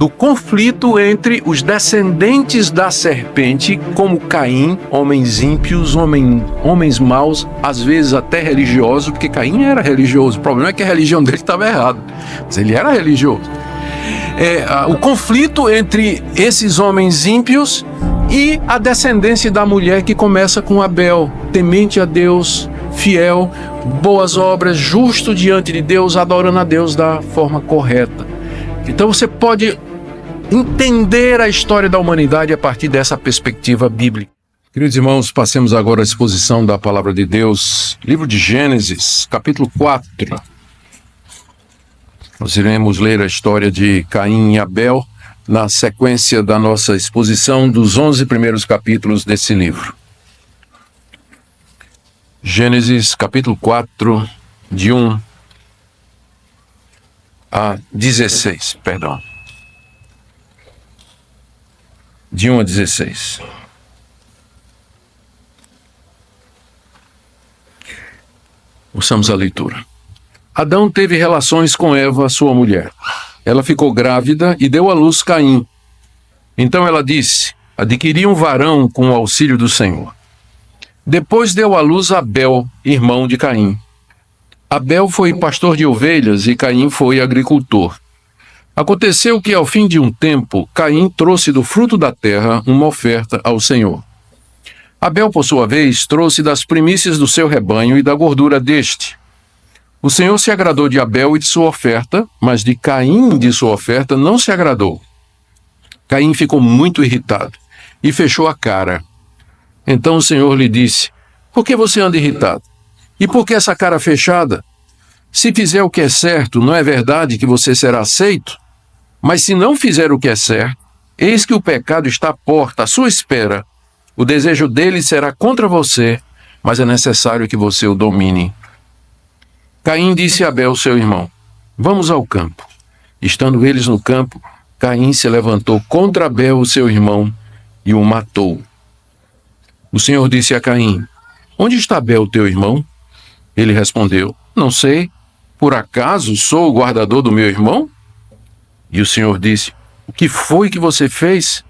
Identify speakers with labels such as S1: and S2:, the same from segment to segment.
S1: do conflito entre os descendentes da serpente, como Caim, homens ímpios, homens maus, às vezes até religiosos, porque Caim era religioso. O problema é que a religião dele estava errada, mas ele era religioso. O conflito entre esses homens ímpios e a descendência da mulher que começa com Abel, temente a Deus, fiel, boas obras, justo diante de Deus, adorando a Deus da forma correta. Então você pode entender a história da humanidade a partir dessa perspectiva bíblica. Queridos irmãos, passemos agora à exposição da palavra de Deus, livro de Gênesis, capítulo 4. Nós iremos ler a história de Caim e Abel na sequência da nossa exposição dos 11 primeiros capítulos desse livro. Gênesis, capítulo 4, de 1 a 16, perdão. De 1 a 16. Ouçamos a leitura. Adão teve relações com Eva, sua mulher. Ela ficou grávida e deu à luz Caim. Então ela disse: adquiri um varão com o auxílio do Senhor. Depois deu à luz Abel, irmão de Caim. Abel foi pastor de ovelhas e Caim foi agricultor. Aconteceu que, ao fim de um tempo, Caim trouxe do fruto da terra uma oferta ao Senhor. Abel, por sua vez, trouxe das primícias do seu rebanho e da gordura deste. O Senhor se agradou de Abel e de sua oferta, mas de Caim e de sua oferta não se agradou. Caim ficou muito irritado e fechou a cara. Então o Senhor lhe disse: por que você anda irritado? E por que essa cara fechada? Se fizer o que é certo, não é verdade que você será aceito? Mas se não fizer o que é certo, eis que o pecado está à porta, à sua espera. O desejo dele será contra você, mas é necessário que você o domine. Caim disse a Abel, seu irmão: vamos ao campo. Estando eles no campo, Caim se levantou contra Abel, seu irmão, e o matou. O Senhor disse a Caim: onde está Abel, teu irmão? Ele respondeu: não sei. Por acaso sou o guardador do meu irmão? E o Senhor disse: o que foi que você fez?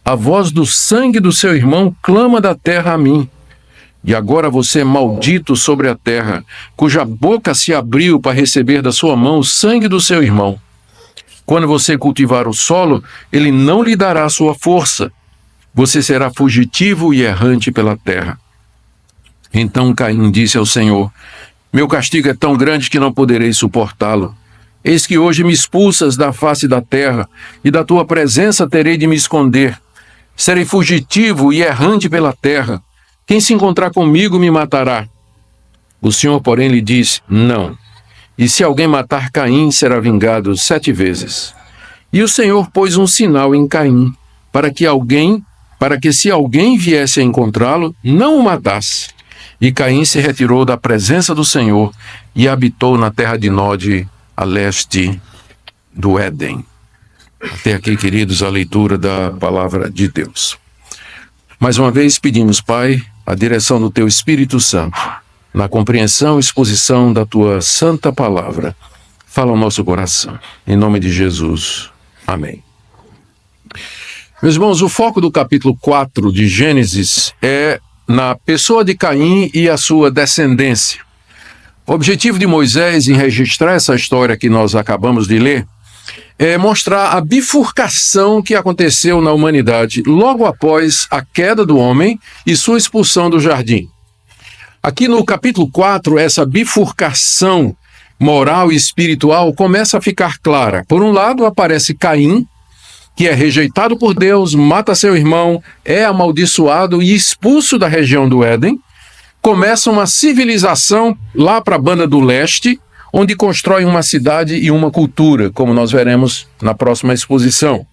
S1: A voz do sangue do seu irmão clama da terra a mim. E agora você é maldito sobre a terra, cuja boca se abriu para receber da sua mão o sangue do seu irmão. Quando você cultivar o solo, ele não lhe dará sua força. Você será fugitivo e errante pela terra. Então Caim disse ao Senhor: meu castigo é tão grande que não poderei suportá-lo. Eis que hoje me expulsas da face da terra, e da tua presença terei de me esconder. Serei fugitivo e errante pela terra. Quem se encontrar comigo me matará. O Senhor, porém, lhe disse: não. E se alguém matar Caim, será vingado 7 vezes. E o Senhor pôs um sinal em Caim, para que se alguém viesse a encontrá-lo, não o matasse. E Caim se retirou da presença do Senhor e habitou na terra de Nod, a leste do Éden. Até aqui, queridos, a leitura da palavra de Deus. Mais uma vez pedimos, Pai, a direção do Teu Espírito Santo, na compreensão e exposição da Tua santa palavra. Fala ao nosso coração. Em nome de Jesus. Amém. Meus irmãos, o foco do capítulo 4 de Gênesis é na pessoa de Caim e a sua descendência. O objetivo de Moisés em registrar essa história que nós acabamos de ler é mostrar a bifurcação que aconteceu na humanidade logo após a queda do homem e sua expulsão do jardim. Aqui no capítulo 4, essa bifurcação moral e espiritual começa a ficar clara. Por um lado, aparece Caim, que é rejeitado por Deus, mata seu irmão, é amaldiçoado e expulso da região do Éden. Começa uma civilização lá para a Banda do Leste, onde constrói uma cidade e uma cultura, como nós veremos na próxima exposição.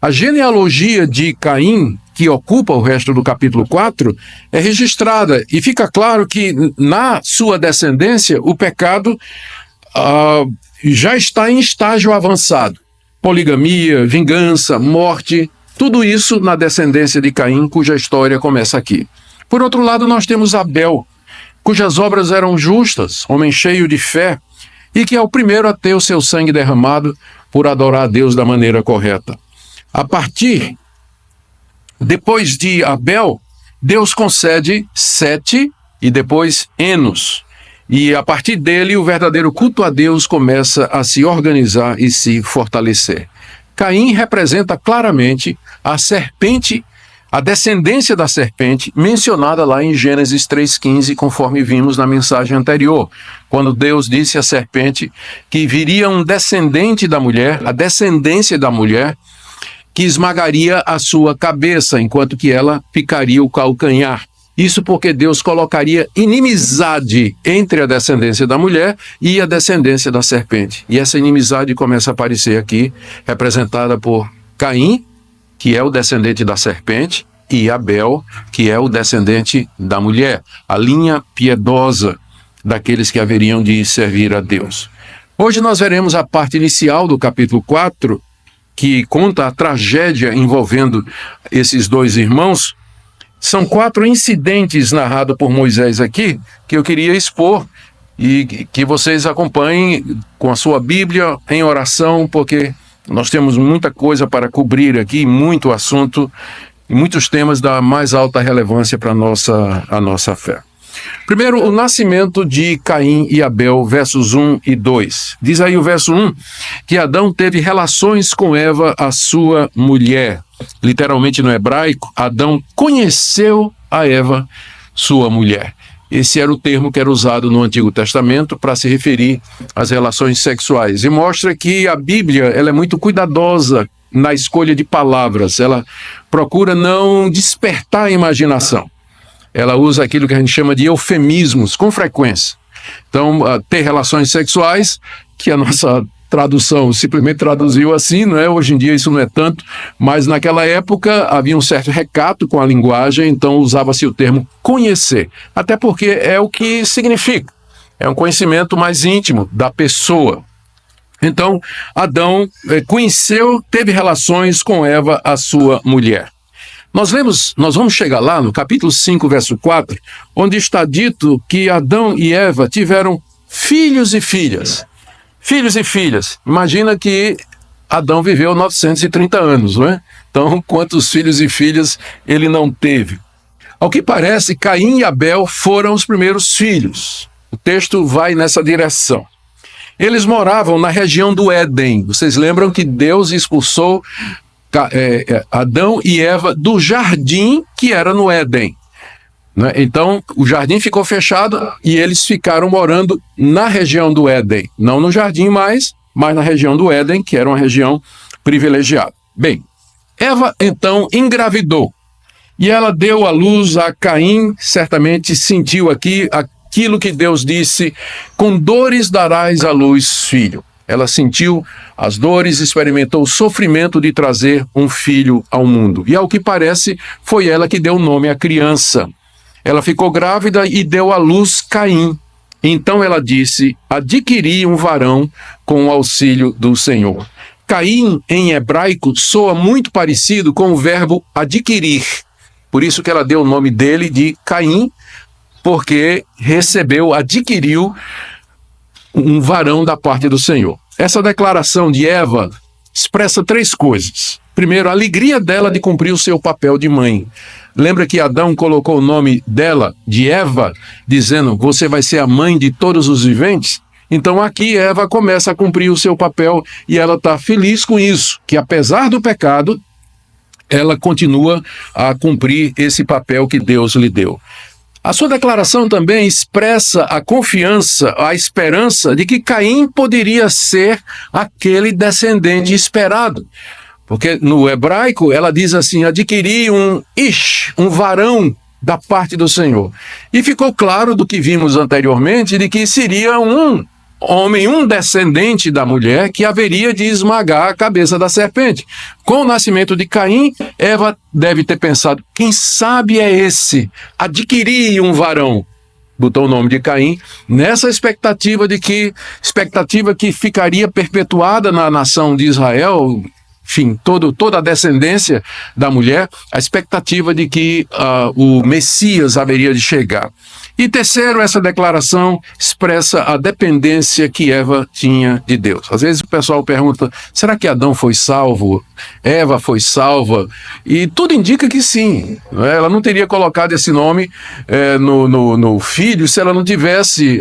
S1: A genealogia de Caim, que ocupa o resto do capítulo 4, é registrada e fica claro que na sua descendência o pecado já está em estágio avançado. Poligamia, vingança, morte, tudo isso na descendência de Caim, cuja história começa aqui. Por outro lado, nós temos Abel, cujas obras eram justas, homem cheio de fé, e que é o primeiro a ter o seu sangue derramado por adorar a Deus da maneira correta. Depois de Abel, Deus concede Sete e depois Enos. E a partir dele, o verdadeiro culto a Deus começa a se organizar e se fortalecer. Caim representa claramente a serpente, a descendência da serpente, mencionada lá em Gênesis 3,15, conforme vimos na mensagem anterior, quando Deus disse à serpente que viria um descendente da mulher, a descendência da mulher, que esmagaria a sua cabeça, enquanto que ela picaria o calcanhar. Isso porque Deus colocaria inimizade entre a descendência da mulher e a descendência da serpente. E essa inimizade começa a aparecer aqui, representada por Caim, que é o descendente da serpente, e Abel, que é o descendente da mulher, a linha piedosa daqueles que haveriam de servir a Deus. Hoje nós veremos a parte inicial do capítulo 4, que conta a tragédia envolvendo esses dois irmãos. São 4 incidentes narrados por Moisés aqui, que eu queria expor e que vocês acompanhem com a sua Bíblia em oração, porque nós temos muita coisa para cobrir aqui, muito assunto e muitos temas da mais alta relevância para a nossa fé. Primeiro, o nascimento de Caim e Abel, versos 1 e 2. Diz aí o verso 1, que Adão teve relações com Eva, a sua mulher. Literalmente no hebraico, Adão conheceu a Eva, sua mulher. Esse era o termo que era usado no Antigo Testamento para se referir às relações sexuais. E mostra que a Bíblia ela é muito cuidadosa na escolha de palavras. Ela procura não despertar a imaginação. Ela usa aquilo que a gente chama de eufemismos com frequência. Então, ter relações sexuais, que a nossa tradução simplesmente traduziu assim, não é? Hoje em dia isso não é tanto, mas naquela época havia um certo recato com a linguagem, então usava-se o termo conhecer, até porque é o que significa, é um conhecimento mais íntimo da pessoa. Então, Adão conheceu, teve relações com Eva, a sua mulher. Nós vamos chegar lá no capítulo 5, verso 4, onde está dito que Adão e Eva tiveram filhos e filhas. Filhos e filhas. Imagina que Adão viveu 930 anos, não é? Então, quantos filhos e filhas ele não teve? Ao que parece, Caim e Abel foram os primeiros filhos. O texto vai nessa direção. Eles moravam na região do Éden. Vocês lembram que Deus expulsou Adão e Eva do jardim que era no Éden, né? Então o jardim ficou fechado e eles ficaram morando na região do Éden, não no jardim mais, mas na região do Éden, que era uma região privilegiada. Bem, Eva então engravidou e ela deu à luz a Caim. Certamente sentiu aqui aquilo que Deus disse: com dores darás à luz filho. Ela sentiu as dores, experimentou o sofrimento de trazer um filho ao mundo. E ao que parece, foi ela que deu o nome à criança. Ela ficou grávida e deu à luz Caim. Então ela disse: adquiri um varão com o auxílio do Senhor. Caim, em hebraico, soa muito parecido com o verbo adquirir. Por isso que ela deu o nome dele de Caim, porque adquiriu um varão da parte do Senhor. Essa declaração de Eva expressa 3 coisas. Primeiro, a alegria dela de cumprir o seu papel de mãe. Lembra que Adão colocou o nome dela, de Eva, dizendo: você vai ser a mãe de todos os viventes? Então aqui Eva começa a cumprir o seu papel e ela está feliz com isso, que apesar do pecado, ela continua a cumprir esse papel que Deus lhe deu. A sua declaração também expressa a confiança, a esperança de que Caim poderia ser aquele descendente esperado. Porque no hebraico ela diz assim: adquiri um varão da parte do Senhor. E ficou claro do que vimos anteriormente, de que seria um homem, um descendente da mulher, que haveria de esmagar a cabeça da serpente. Com o nascimento de Caim, Eva deve ter pensado: quem sabe é esse? Adquirir um varão. Botou o nome de Caim nessa expectativa que ficaria perpetuada na nação de Israel enfim, toda a descendência da mulher, a expectativa de que o Messias haveria de chegar. E terceiro, essa declaração expressa a dependência que Eva tinha de Deus. Às vezes o pessoal pergunta, será que Adão foi salvo? Eva foi salva? E tudo indica que sim. Ela não teria colocado esse nome no filho se ela não tivesse...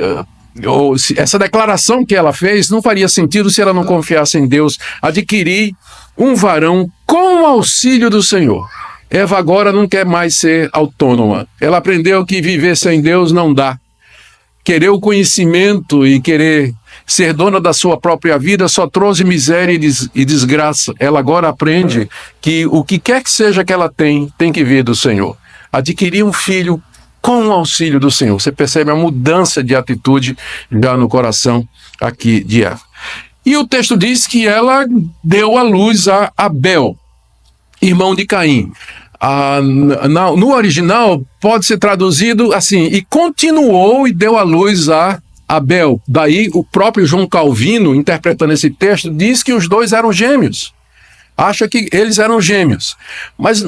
S1: essa declaração que ela fez não faria sentido se ela não confiasse em Deus. Adquirir um varão com o auxílio do Senhor. Eva agora não quer mais ser autônoma. Ela aprendeu que viver sem Deus não dá. Querer o conhecimento e querer ser dona da sua própria vida só trouxe miséria e desgraça. Ela agora aprende que o que quer que seja que ela tem que vir do Senhor. Adquirir um filho com o auxílio do Senhor. Você percebe a mudança de atitude já no coração aqui de Eva. E o texto diz que ela deu à luz a Abel, irmão de Caim. No original pode ser traduzido assim, e continuou e deu à luz a Abel. Daí o próprio João Calvino, interpretando esse texto, diz que os dois eram gêmeos. Acha que eles eram gêmeos. Mas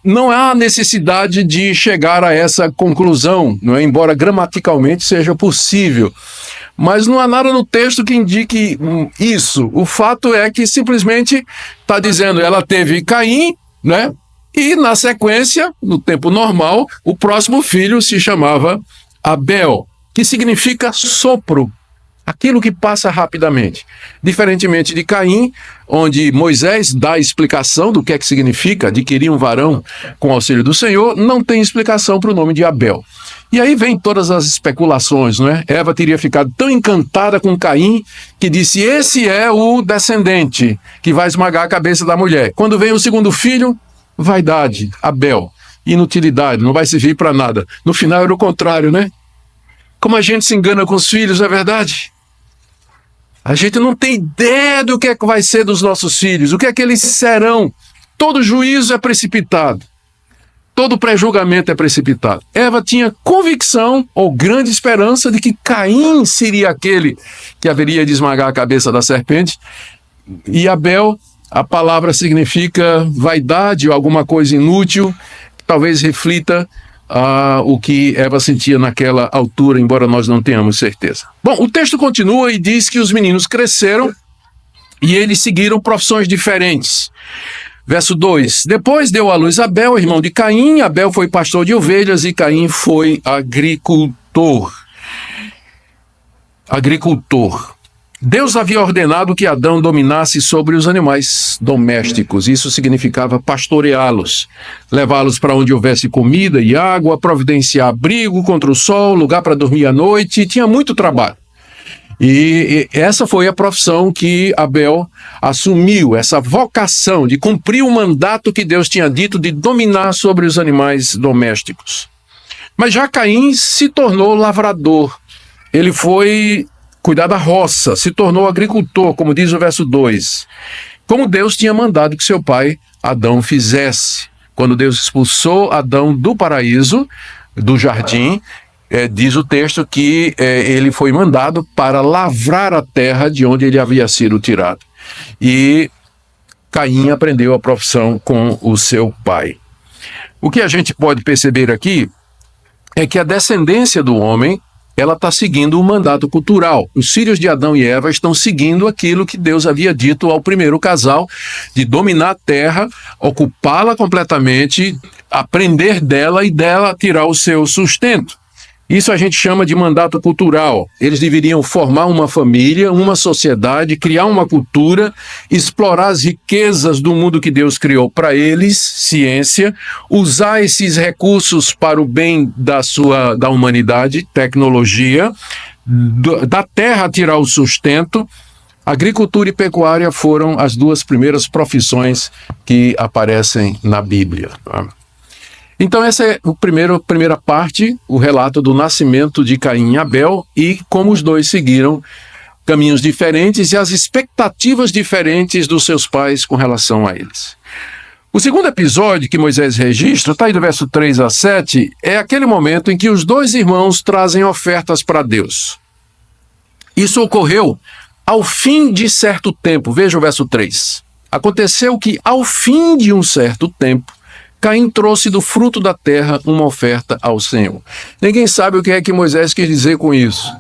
S1: não há necessidade de chegar a essa conclusão, não é? Embora gramaticalmente seja possível. Mas não há nada no texto que indique isso. O fato é que simplesmente está dizendo, ela teve Caim, né? E na sequência, no tempo normal, o próximo filho se chamava Abel, que significa sopro, aquilo que passa rapidamente. Diferentemente de Caim, onde Moisés dá a explicação do que é que significa adquirir um varão com auxílio do Senhor, não tem explicação para o nome de Abel. E aí vem todas as especulações, não é? Eva teria ficado tão encantada com Caim que disse, esse é o descendente que vai esmagar a cabeça da mulher. Quando vem o segundo filho, vaidade, Abel, inutilidade, não vai servir para nada. No final era o contrário, né? Como a gente se engana com os filhos, não é verdade? A gente não tem ideia do que é que vai ser dos nossos filhos, o que é que eles serão. Todo juízo é precipitado. Todo pré-julgamento é precipitado. Eva tinha convicção ou grande esperança de que Caim seria aquele que haveria de esmagar a cabeça da serpente. E Abel, a palavra significa vaidade ou alguma coisa inútil, que talvez reflita o que Eva sentia naquela altura, embora nós não tenhamos certeza. Bom, o texto continua e diz que os meninos cresceram e eles seguiram profissões diferentes. Verso 2, depois deu à luz Abel, irmão de Caim. Abel foi pastor de ovelhas e Caim foi agricultor. Deus havia ordenado que Adão dominasse sobre os animais domésticos. Isso significava pastoreá-los, levá-los para onde houvesse comida e água, providenciar abrigo contra o sol, lugar para dormir à noite. Tinha muito trabalho. E essa foi a profissão que Abel assumiu, essa vocação de cumprir o mandato que Deus tinha dito de dominar sobre os animais domésticos. Mas já Caim se tornou lavrador. Ele foi cuidar da roça, se tornou agricultor, como diz o verso 2. Como Deus tinha mandado que seu pai Adão fizesse. Quando Deus expulsou Adão do paraíso, do jardim, diz o texto que ele foi mandado para lavrar a terra de onde ele havia sido tirado. E Caim aprendeu a profissão com o seu pai. O que a gente pode perceber aqui é que a descendência do homem, ela está seguindo um mandato cultural. Os filhos de Adão e Eva estão seguindo aquilo que Deus havia dito ao primeiro casal, de dominar a terra, ocupá-la completamente, aprender dela e dela tirar o seu sustento. Isso a gente chama de mandato cultural. Eles deveriam formar uma família, uma sociedade, criar uma cultura, explorar as riquezas do mundo que Deus criou para eles, ciência, usar esses recursos para o bem da humanidade, tecnologia, da terra tirar o sustento. Agricultura e pecuária foram as duas primeiras profissões que aparecem na Bíblia. Então essa é a primeira parte, o relato do nascimento de Caim e Abel e como os dois seguiram caminhos diferentes e as expectativas diferentes dos seus pais com relação a eles. O segundo episódio que Moisés registra, está aí do verso 3 a 7, é aquele momento em que os dois irmãos trazem ofertas para Deus. Isso ocorreu ao fim de certo tempo, veja o verso 3. Aconteceu que, ao fim de um certo tempo, Caim trouxe do fruto da terra uma oferta ao Senhor. Ninguém sabe o que é que Moisés quis dizer com isso.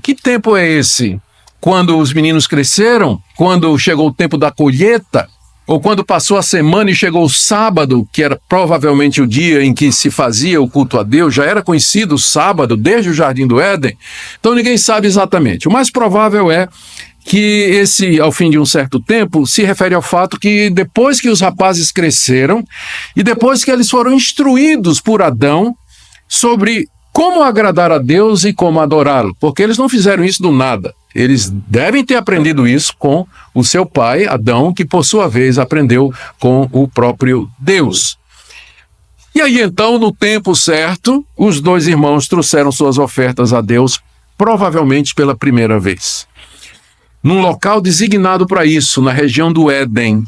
S1: Que tempo é esse? Quando os meninos cresceram? Quando chegou o tempo da colheita? Ou quando passou a semana e chegou o sábado, que era provavelmente o dia em que se fazia o culto a Deus? Já era conhecido o sábado desde o Jardim do Éden? Então ninguém sabe exatamente. O mais provável é que esse, ao fim de um certo tempo, se refere ao fato que depois que os rapazes cresceram e depois que eles foram instruídos por Adão sobre como agradar a Deus e como adorá-lo, porque eles não fizeram isso do nada. Eles devem ter aprendido isso com o seu pai, Adão, que por sua vez aprendeu com o próprio Deus. E aí então, no tempo certo, os dois irmãos trouxeram suas ofertas a Deus, provavelmente pela primeira vez. Num local designado para isso, na região do Éden.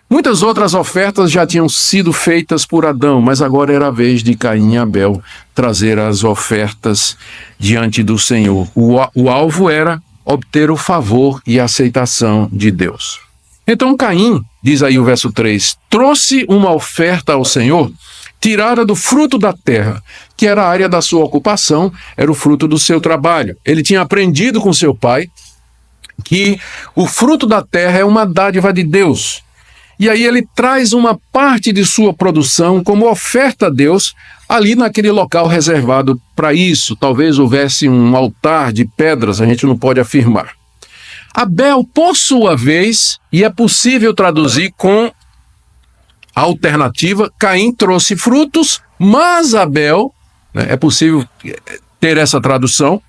S1: Muitas outras ofertas já tinham sido feitas por Adão, mas agora era a vez de Caim e Abel trazer as ofertas diante do Senhor. O alvo era obter o favor e a aceitação de Deus. Então Caim, diz aí o verso 3, trouxe uma oferta ao Senhor, tirada do fruto da terra, que era a área da sua ocupação, era o fruto do seu trabalho. Ele tinha aprendido com seu pai que o fruto da terra é uma dádiva de Deus. E aí ele traz uma parte de sua produção como oferta a Deus, ali naquele local reservado para isso. Talvez houvesse um altar de pedras, a gente não pode afirmar. Abel, por sua vez, e é possível traduzir com a alternativa, Caim trouxe frutos, mas Abel, é possível ter essa tradução,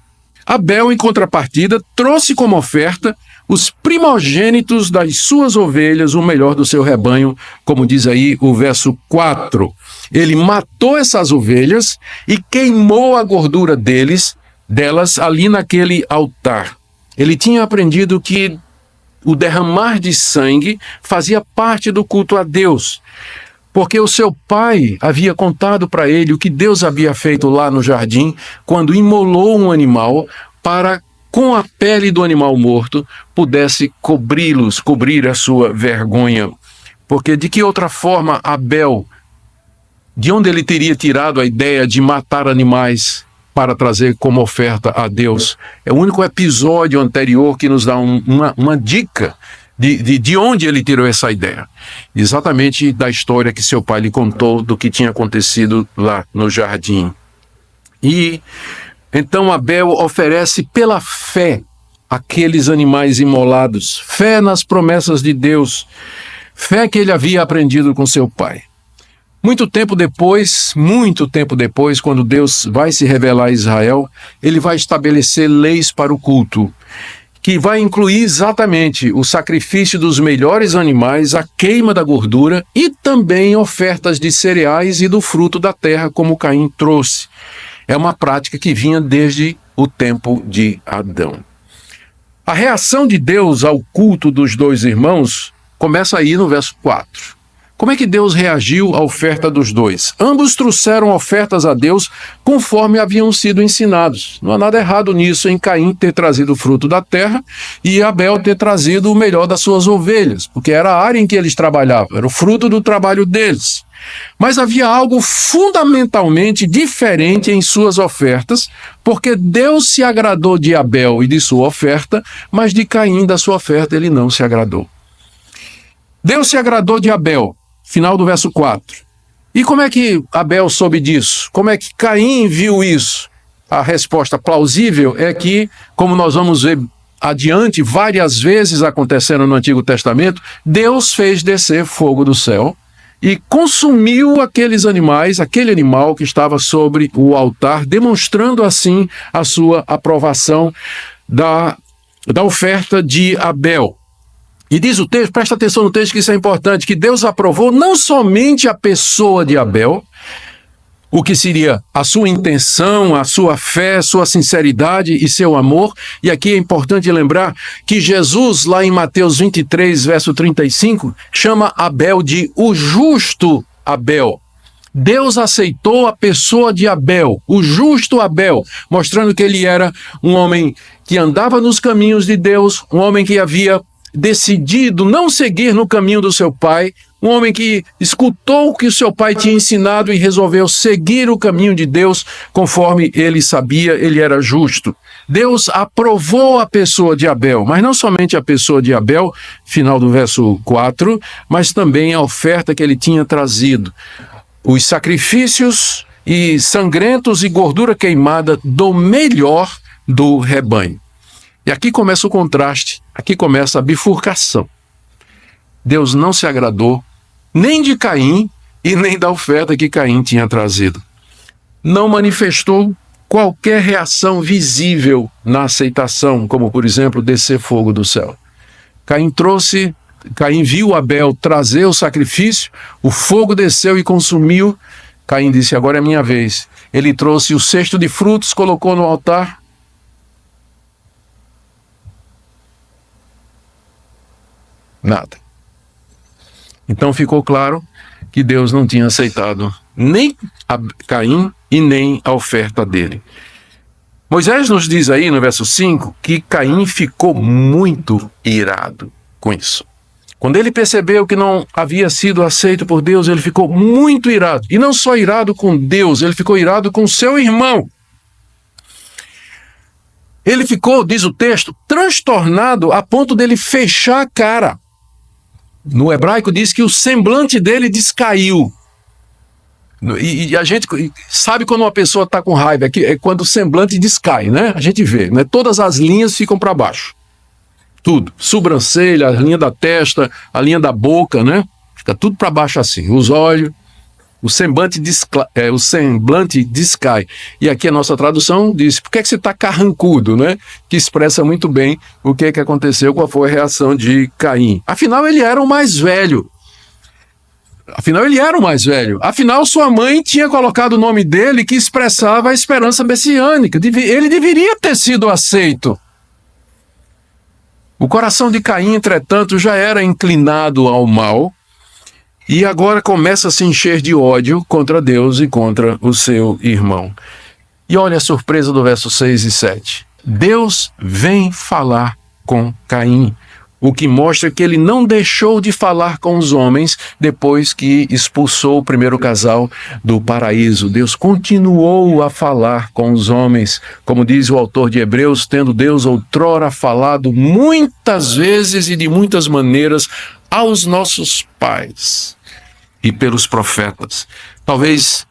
S1: Abel, em contrapartida, trouxe como oferta os primogênitos das suas ovelhas, o melhor do seu rebanho, como diz aí o verso 4. Ele matou essas ovelhas e queimou a gordura delas ali naquele altar. Ele tinha aprendido que o derramar de sangue fazia parte do culto a Deus, porque o seu pai havia contado para ele o que Deus havia feito lá no jardim, quando imolou um animal para, com a pele do animal morto, pudesse cobrir a sua vergonha. Porque de que outra forma Abel, de onde ele teria tirado a ideia de matar animais para trazer como oferta a Deus? É o único episódio anterior que nos dá uma dica de onde ele tirou essa ideia. Exatamente da história que seu pai lhe contou do que tinha acontecido lá no jardim. E então Abel oferece pela fé aqueles animais imolados, fé nas promessas de Deus, fé que ele havia aprendido com seu pai. Muito tempo depois, quando Deus vai se revelar a Israel, ele vai estabelecer leis para o culto, que vai incluir exatamente o sacrifício dos melhores animais, a queima da gordura e também ofertas de cereais e do fruto da terra, como Caim trouxe. É uma prática que vinha desde o tempo de Adão. A reação de Deus ao culto dos dois irmãos começa aí no verso 4. Como é que Deus reagiu à oferta dos dois? Ambos trouxeram ofertas a Deus conforme haviam sido ensinados. Não há nada errado nisso, em Caim ter trazido o fruto da terra e Abel ter trazido o melhor das suas ovelhas, porque era a área em que eles trabalhavam, era o fruto do trabalho deles. Mas havia algo fundamentalmente diferente em suas ofertas, porque Deus se agradou de Abel e de sua oferta, mas de Caim, da sua oferta, ele não se agradou. Deus se agradou de Abel. Final do verso 4. E como é que Abel soube disso? Como é que Caim viu isso? A resposta plausível é que, como nós vamos ver adiante, várias vezes acontecendo no Antigo Testamento, Deus fez descer fogo do céu e consumiu aqueles animais, aquele animal que estava sobre o altar, demonstrando assim a sua aprovação da oferta de Abel. E diz o texto, presta atenção no texto que isso é importante, que Deus aprovou não somente a pessoa de Abel, o que seria a sua intenção, a sua fé, sua sinceridade e seu amor. E aqui é importante lembrar que Jesus, lá em Mateus 23, verso 35, chama Abel de o justo Abel. Deus aceitou a pessoa de Abel, o justo Abel, mostrando que ele era um homem que andava nos caminhos de Deus, um homem que havia decidido não seguir no caminho do seu pai, um homem que escutou o que o seu pai tinha ensinado e resolveu seguir o caminho de Deus conforme ele sabia, ele era justo. Deus aprovou a pessoa de Abel, mas não somente a pessoa de Abel, final do verso 4, mas também a oferta que ele tinha trazido. Os sacrifícios e sangrentos e gordura queimada do melhor do rebanho. E aqui começa o contraste, aqui começa a bifurcação. Deus não se agradou nem de Caim e nem da oferta que Caim tinha trazido. Não manifestou qualquer reação visível na aceitação, como por exemplo descer fogo do céu. Caim viu Abel trazer o sacrifício, o fogo desceu e consumiu. Caim disse, agora é minha vez. Ele trouxe o cesto de frutos, colocou no altar. Nada. Então ficou claro que Deus não tinha aceitado nem a Caim e nem a oferta dele. Moisés nos diz aí no verso 5 que Caim ficou muito irado com isso. Quando ele percebeu que não havia sido aceito por Deus, ele ficou muito irado. E não só irado com Deus, ele ficou irado com seu irmão. Ele ficou, diz o texto, transtornado a ponto dele fechar a cara. No hebraico diz que o semblante dele descaiu. E a gente sabe quando uma pessoa está com raiva, é quando o semblante descai, né? A gente vê, né? Todas as linhas ficam para baixo. Tudo. Sobrancelha, a linha da testa, a linha da boca, né? Fica tudo para baixo assim. Os olhos, o semblante descai. E aqui a nossa tradução diz, por que é que você está carrancudo, né? Que expressa muito bem o que é que aconteceu, qual foi a reação de Caim. Afinal, ele era o mais velho. Afinal, sua mãe tinha colocado o nome dele que expressava a esperança messiânica. Ele deveria ter sido aceito. O coração de Caim, entretanto, já era inclinado ao mal e agora começa a se encher de ódio contra Deus e contra o seu irmão. E olha a surpresa do verso 6 e 7. Deus vem falar com Caim, o que mostra que ele não deixou de falar com os homens depois que expulsou o primeiro casal do paraíso. Deus continuou a falar com os homens, como diz o autor de Hebreus, tendo Deus outrora falado muitas vezes e de muitas maneiras aos nossos pais e pelos profetas. Talvez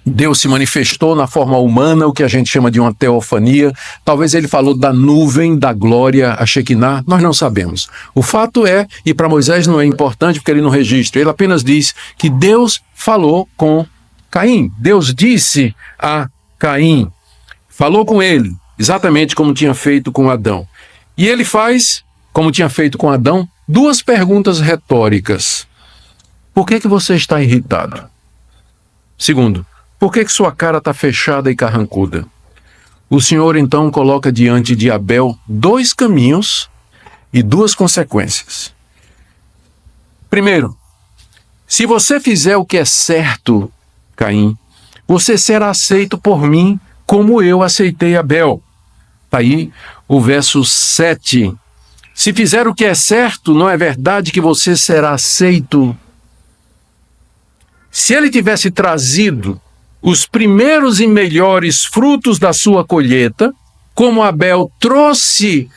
S1: Deus se manifestou na forma humana, o que a gente chama de uma teofania. Talvez ele falou da nuvem, da glória, a Shekinah, nós não sabemos. O fato é, e para Moisés não é importante porque ele não registra, ele apenas diz que Deus falou com Caim. Deus disse a Caim, falou com ele, exatamente como tinha feito com Adão. E ele faz, como tinha feito com Adão, duas perguntas retóricas. Por que você está irritado? Segundo, por que sua cara está fechada e carrancuda? O Senhor então coloca diante de Abel dois caminhos e duas consequências. Primeiro, se você fizer o que é certo, Caim, você será aceito por mim como eu aceitei Abel. Está aí o verso 7. Se fizer o que é certo, não é verdade que você será aceito? Se ele tivesse trazido os primeiros e melhores frutos da sua colheita, como Abel trouxe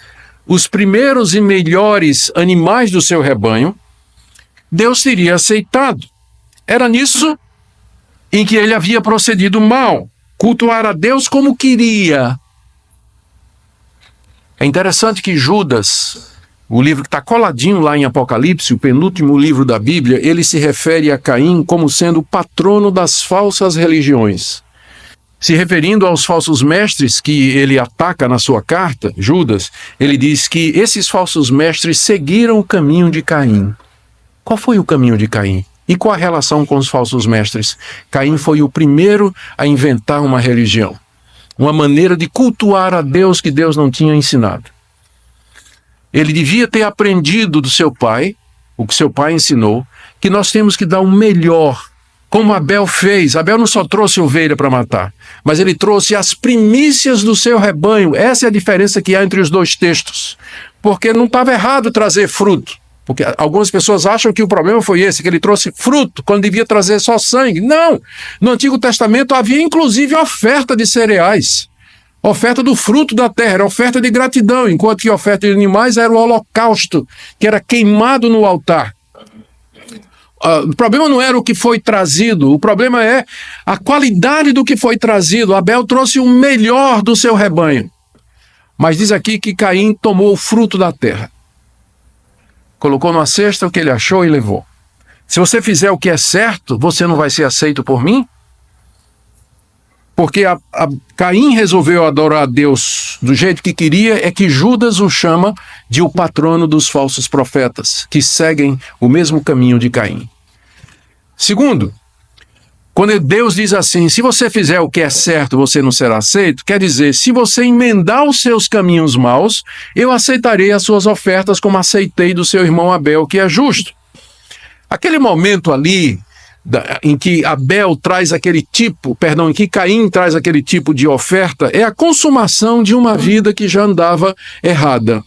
S1: os primeiros e melhores animais do seu rebanho, Deus teria aceitado. Era nisso em que ele havia procedido mal, cultuar a Deus como queria. É interessante que Judas, o livro que está coladinho lá em Apocalipse, o penúltimo livro da Bíblia, ele se refere a Caim como sendo o patrono das falsas religiões. Se referindo aos falsos mestres que ele ataca na sua carta, Judas, ele diz que esses falsos mestres seguiram o caminho de Caim. Qual foi o caminho de Caim? E qual a relação com os falsos mestres? Caim foi o primeiro a inventar uma religião, uma maneira de cultuar a Deus que Deus não tinha ensinado. Ele devia ter aprendido do seu pai, o que seu pai ensinou, que nós temos que dar o melhor, como Abel fez. Abel não só trouxe ovelha para matar, mas ele trouxe as primícias do seu rebanho. Essa é a diferença que há entre os dois textos. porque não estava errado trazer fruto. Porque algumas pessoas acham que o problema foi esse, que ele trouxe fruto, quando devia trazer só sangue. Não! No Antigo Testamento havia inclusive oferta de cereais, oferta do fruto da terra, era oferta de gratidão, enquanto que a oferta de animais era o holocausto, que era queimado no altar. O problema não era o que foi trazido, o problema é a qualidade do que foi trazido. Abel trouxe o melhor do seu rebanho. Mas diz aqui que Caim tomou o fruto da terra. Colocou numa cesta o que ele achou e levou. Se você fizer o que é certo, você não vai ser aceito por mim? Porque Caim resolveu adorar a Deus do jeito que queria, é que Judas o chama de o patrono dos falsos profetas, que seguem o mesmo caminho de Caim. Segundo, quando Deus diz assim, se você fizer o que é certo, você não será aceito, quer dizer, se você emendar os seus caminhos maus, eu aceitarei as suas ofertas como aceitei do seu irmão Abel, que é justo. Aquele momento ali, em que Abel traz em que Caim traz aquele tipo de oferta, é a consumação de uma vida que já andava errada.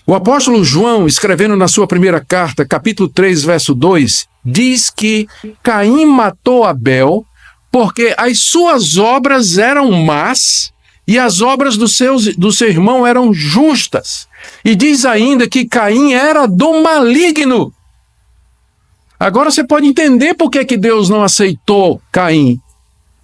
S1: O apóstolo João, escrevendo na sua primeira carta, capítulo 3, verso 2, diz que Caim matou Abel porque as suas obras eram más e as obras do seu irmão eram justas. E diz ainda que Caim era do maligno. Agora você pode entender por que Deus não aceitou Caim.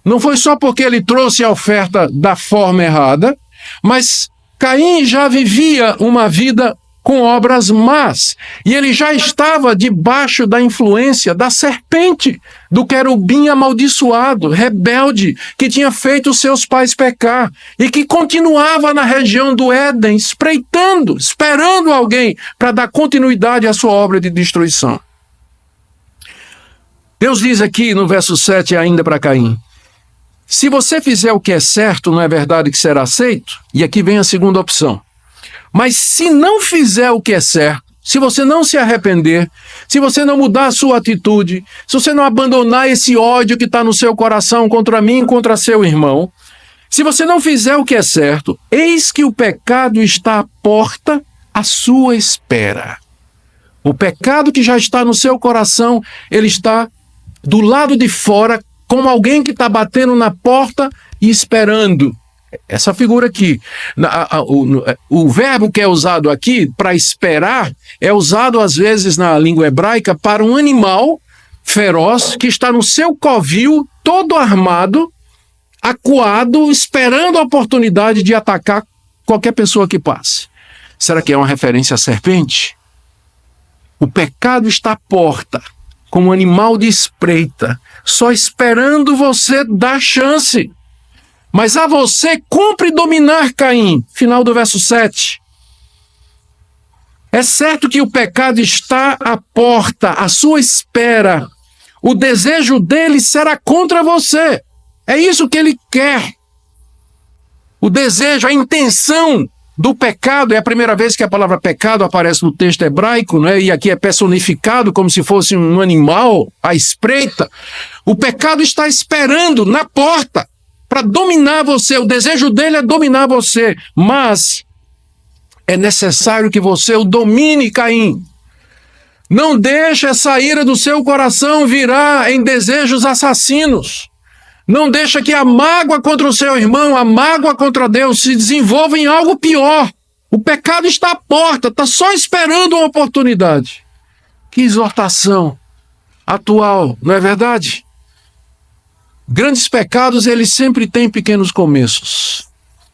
S1: Não foi só porque ele trouxe a oferta da forma errada, mas Caim já vivia uma vida com obras más, e ele já estava debaixo da influência da serpente, do querubim amaldiçoado, rebelde, que tinha feito os seus pais pecar, e que continuava na região do Éden, espreitando, esperando alguém para dar continuidade à sua obra de destruição. Deus diz aqui no verso 7 ainda para Caim, se você fizer o que é certo, não é verdade que será aceito? E aqui vem a segunda opção. Mas se não fizer o que é certo, se você não se arrepender, se você não mudar a sua atitude, se você não abandonar esse ódio que está no seu coração contra mim e contra seu irmão, se você não fizer o que é certo, eis que o pecado está à porta à sua espera. O pecado que já está no seu coração, ele está do lado de fora, como alguém que está batendo na porta e esperando. Essa figura aqui, o verbo que é usado aqui para esperar é usado às vezes na língua hebraica para um animal feroz que está no seu covil, todo armado, acuado, esperando a oportunidade de atacar qualquer pessoa que passe. Será que é uma referência à serpente? O pecado está à porta, como um animal de espreita, só esperando você dar chance. Mas a você cumpre dominar Caim. Final do verso 7. É certo que o pecado está à porta, à sua espera. O desejo dele será contra você. É isso que ele quer. O desejo, a intenção do pecado, é a primeira vez que a palavra pecado aparece no texto hebraico, né? E aqui é personificado como se fosse um animal à espreita. O pecado está esperando na porta para dominar você. O desejo dele é dominar você, mas é necessário que você o domine, Caim. Não deixe essa ira do seu coração virar em desejos assassinos. Não deixa que a mágoa contra o seu irmão, a mágoa contra Deus se desenvolva em algo pior. O pecado está à porta, está só esperando uma oportunidade. Que exortação atual, não é verdade? Grandes pecados, eles sempre têm pequenos começos.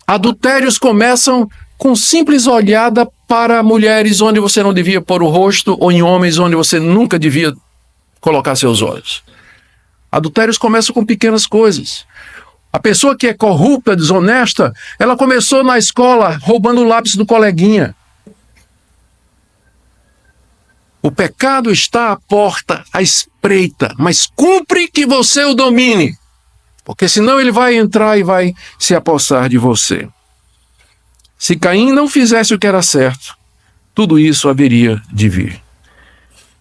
S1: Adultérios começam com simples olhada para mulheres onde você não devia pôr o rosto, ou em homens onde você nunca devia colocar seus olhos. Adultérios começam com pequenas coisas. A pessoa que é corrupta, desonesta, ela começou na escola roubando o lápis do coleguinha. O pecado está à porta, à espreita, mas cumpre que você o domine, porque senão ele vai entrar e vai se apossar de você. Se Caim não fizesse o que era certo, tudo isso haveria de vir.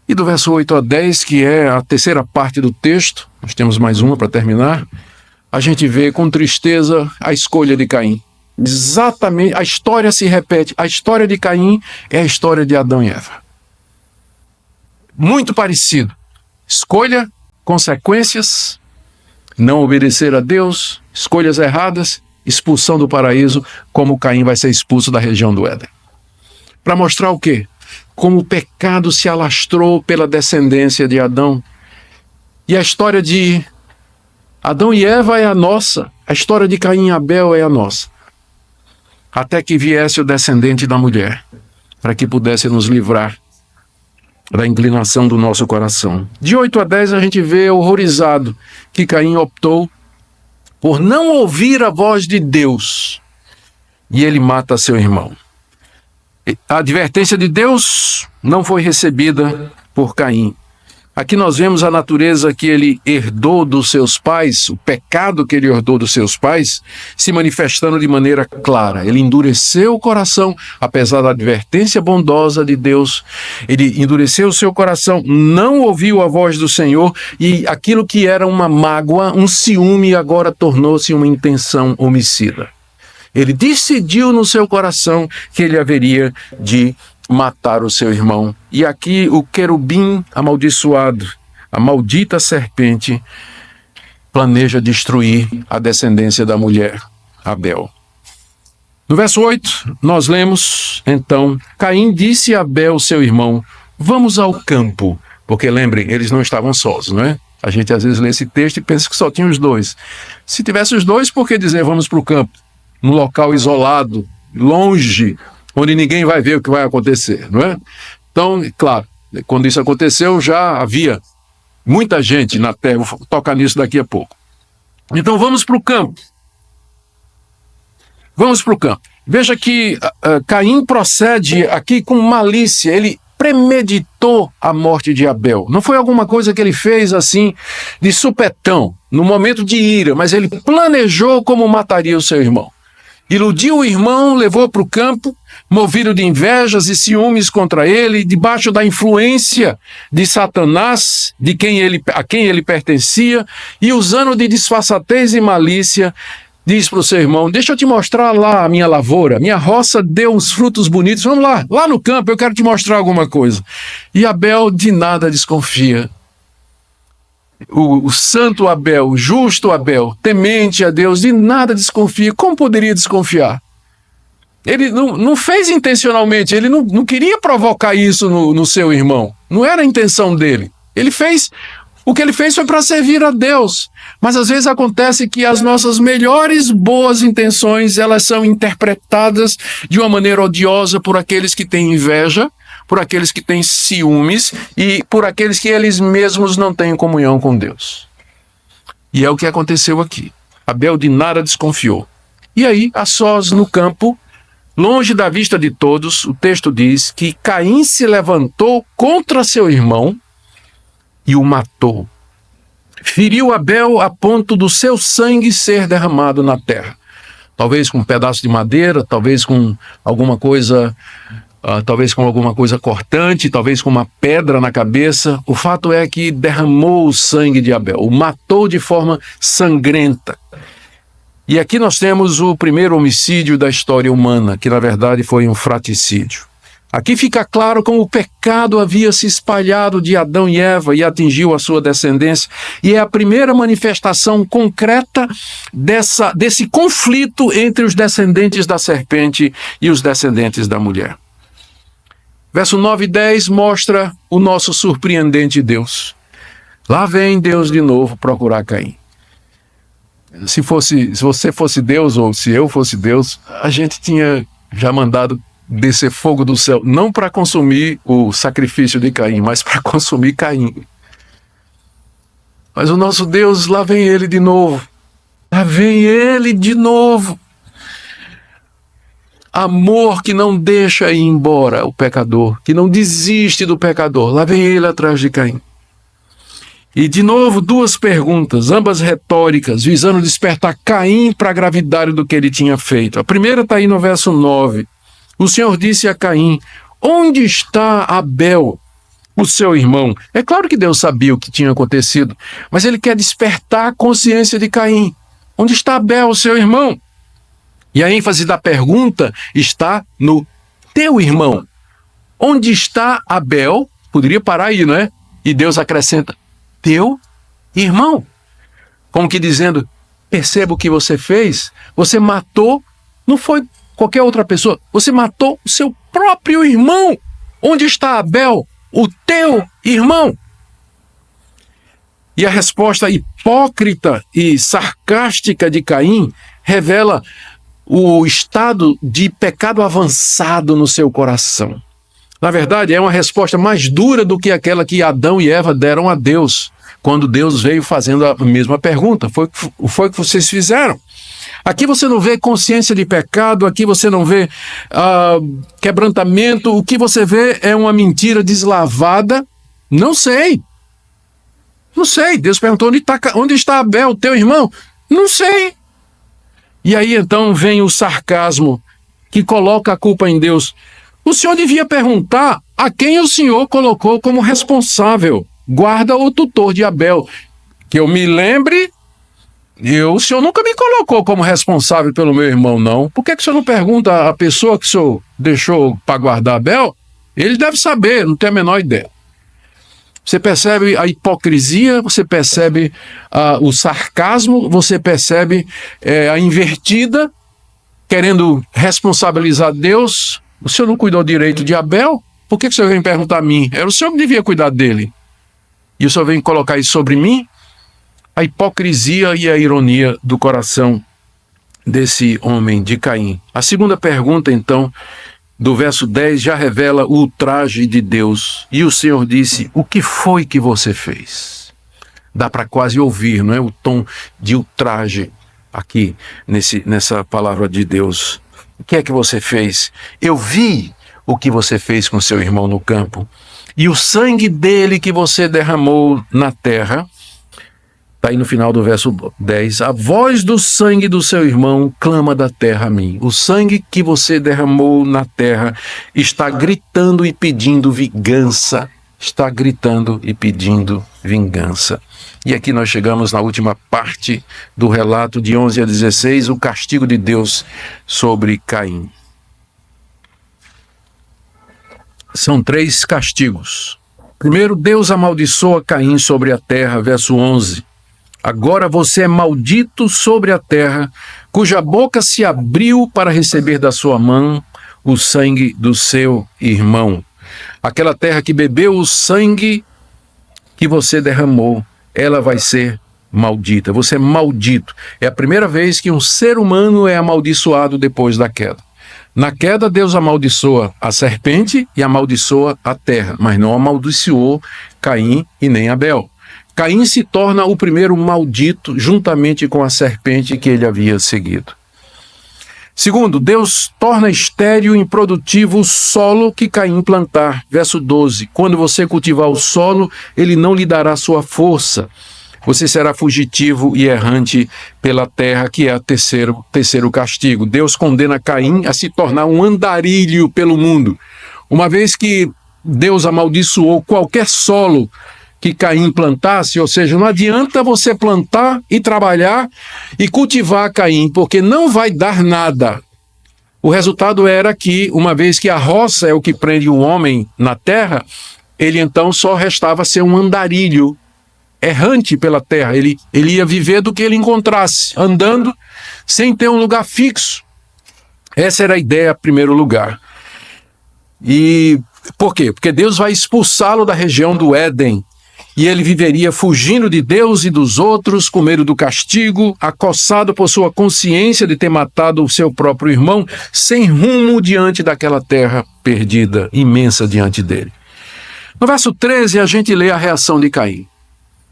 S1: E do verso 8 a 10, que é a terceira parte do texto, nós temos mais uma para terminar, a gente vê com tristeza a escolha de Caim. Exatamente, a história se repete. A história de Caim é a história de Adão e Eva. Muito parecido. Escolha, consequências, não obedecer a Deus, escolhas erradas, expulsão do paraíso, como Caim vai ser expulso da região do Éden. Para mostrar o quê? Como o pecado se alastrou pela descendência de Adão. E a história de Adão e Eva é a nossa, a história de Caim e Abel é a nossa. Até que viesse o descendente da mulher, para que pudesse nos livrar da inclinação do nosso coração. De 8 a 10 a gente vê horrorizado que Caim optou por não ouvir a voz de Deus e ele mata seu irmão. A advertência de Deus não foi recebida por Caim. Aqui nós vemos a natureza que ele herdou dos seus pais, o pecado que ele herdou dos seus pais, se manifestando de maneira clara. Ele endureceu o coração, apesar da advertência bondosa de Deus. Ele endureceu o seu coração, não ouviu a voz do Senhor, e aquilo que era uma mágoa, um ciúme, agora tornou-se uma intenção homicida. Ele decidiu no seu coração que ele haveria de matar o seu irmão. E aqui o querubim amaldiçoado, a maldita serpente, planeja destruir a descendência da mulher, Abel. No verso 8, nós lemos, então, Caim disse a Abel, seu irmão, vamos ao campo. Porque lembrem, eles não estavam sós, não é? A gente às vezes lê esse texto e pensa que só tinha os dois. Se tivesse os dois, por que dizer vamos para o campo? Num local isolado, longe, onde ninguém vai ver o que vai acontecer, não é? Então, claro, quando isso aconteceu, já havia muita gente na terra. Vou tocar nisso daqui a pouco. Então, vamos para o campo. Vamos para o campo. Veja que Caim procede aqui com malícia. Ele premeditou a morte de Abel. Não foi alguma coisa que ele fez assim, de supetão, no momento de ira, mas ele planejou como mataria o seu irmão. Iludiu o irmão, levou para o campo, movido de invejas e ciúmes contra ele, debaixo da influência de Satanás, a quem ele pertencia, e usando de disfarçatez e malícia, diz para o seu irmão, deixa eu te mostrar lá a minha lavoura, minha roça deu uns frutos bonitos, vamos lá no campo, eu quero te mostrar alguma coisa. E Abel de nada desconfia. O santo Abel, o justo Abel, temente a Deus, de nada desconfia. Como poderia desconfiar? Ele não fez intencionalmente, ele não queria provocar isso no seu irmão. Não era a intenção dele. O que ele fez foi para servir a Deus. Mas às vezes acontece que as nossas melhores boas intenções, elas são interpretadas de uma maneira odiosa por aqueles que têm inveja, por aqueles que têm ciúmes e por aqueles que eles mesmos não têm comunhão com Deus. E é o que aconteceu aqui. Abel de nada desconfiou. E aí, a sós no campo, longe da vista de todos, o texto diz que Caim se levantou contra seu irmão e o matou. Feriu Abel a ponto do seu sangue ser derramado na terra. Talvez com um pedaço de madeira, talvez com alguma coisa cortante, talvez com uma pedra na cabeça. O fato é que derramou o sangue de Abel, o matou de forma sangrenta. E aqui nós temos o primeiro homicídio da história humana, que na verdade foi um fratricídio. Aqui fica claro como o pecado havia se espalhado de Adão e Eva e atingiu a sua descendência. E é a primeira manifestação concreta desse conflito entre os descendentes da serpente e os descendentes da mulher. Verso 9 e 10 mostra o nosso surpreendente Deus. Lá vem Deus de novo procurar Caim. Se você fosse Deus, ou se eu fosse Deus, a gente tinha já mandado descer fogo do céu, não para consumir o sacrifício de Caim, mas para consumir Caim. Mas o nosso Deus, lá vem ele de novo. Lá vem ele de novo. Amor que não deixa ir embora o pecador, que não desiste do pecador. Lá vem ele atrás de Caim. E de novo, duas perguntas, ambas retóricas, visando despertar Caim para a gravidade do que ele tinha feito. A primeira está aí no verso 9. O Senhor disse a Caim, onde está Abel, o seu irmão? É claro que Deus sabia o que tinha acontecido, mas ele quer despertar a consciência de Caim. Onde está Abel, o seu irmão? E a ênfase da pergunta está no teu irmão. Onde está Abel? Poderia parar aí, não é? E Deus acrescenta, teu irmão. Como que dizendo, perceba o que você fez, você matou, não foi qualquer outra pessoa, você matou o seu próprio irmão. Onde está Abel? O teu irmão. E a resposta hipócrita e sarcástica de Caim revela o estado de pecado avançado no seu coração. Na verdade, é uma resposta mais dura do que aquela que Adão e Eva deram a Deus, quando Deus veio fazendo a mesma pergunta. Foi o que vocês fizeram. Aqui você não vê consciência de pecado, aqui você não vê quebrantamento, o que você vê é uma mentira deslavada. Não sei. Não sei. Deus perguntou, onde está Abel, teu irmão? Não sei. E aí então vem o sarcasmo que coloca a culpa em Deus. O senhor devia perguntar a quem o senhor colocou como responsável, guarda ou tutor de Abel. Que eu me lembre, o senhor nunca me colocou como responsável pelo meu irmão, não. Por que o senhor não pergunta à pessoa que o senhor deixou para guardar Abel? Ele deve saber, não tem a menor ideia. Você percebe a hipocrisia, você percebe o sarcasmo, você percebe a invertida, querendo responsabilizar Deus. O senhor não cuidou direito de Abel? Por que o senhor vem perguntar a mim? Era o senhor que devia cuidar dele. E o senhor vem colocar isso sobre mim? A hipocrisia e a ironia do coração desse homem de Caim. A segunda pergunta, então, do verso 10, já revela o ultraje de Deus. E o Senhor disse, o que foi que você fez? Dá para quase ouvir, não é? O tom de ultraje aqui nessa palavra de Deus. O que é que você fez? Eu vi o que você fez com seu irmão no campo. E o sangue dele que você derramou na terra. Está aí no final do verso 10. A voz do sangue do seu irmão clama da terra a mim. O sangue que você derramou na terra está gritando e pedindo vingança. Está gritando e pedindo vingança. E aqui nós chegamos na última parte do relato de 11 a 16, o castigo de Deus sobre Caim. São 3 castigos. Primeiro, Deus amaldiçoa Caim sobre a terra, verso 11. Agora você é maldito sobre a terra, cuja boca se abriu para receber da sua mão o sangue do seu irmão. Aquela terra que bebeu o sangue que você derramou, ela vai ser maldita. Você é maldito. É a primeira vez que um ser humano é amaldiçoado depois da queda. Na queda, Deus amaldiçoa a serpente e amaldiçoa a terra, mas não amaldiçoou Caim e nem Abel. Caim se torna o primeiro maldito juntamente com a serpente que ele havia seguido. Segundo, Deus torna estéril e improdutivo o solo que Caim plantar. Verso 12, quando você cultivar o solo, ele não lhe dará sua força. Você será fugitivo e errante pela terra, que é o terceiro castigo. Deus condena Caim a se tornar um andarilho pelo mundo. Uma vez que Deus amaldiçoou qualquer solo que Caim plantasse, ou seja, não adianta você plantar e trabalhar e cultivar Caim, porque não vai dar nada. O resultado era que, uma vez que a roça é o que prende o homem na terra, ele então só restava ser um andarilho, errante pela terra. Ele ia viver do que ele encontrasse, andando sem ter um lugar fixo. Essa era a ideia, em primeiro lugar. E por quê? Porque Deus vai expulsá-lo da região do Éden, e ele viveria fugindo de Deus e dos outros, com medo do castigo, acossado por sua consciência de ter matado o seu próprio irmão, sem rumo diante daquela terra perdida, imensa diante dele. No verso 13, a gente lê a reação de Caim.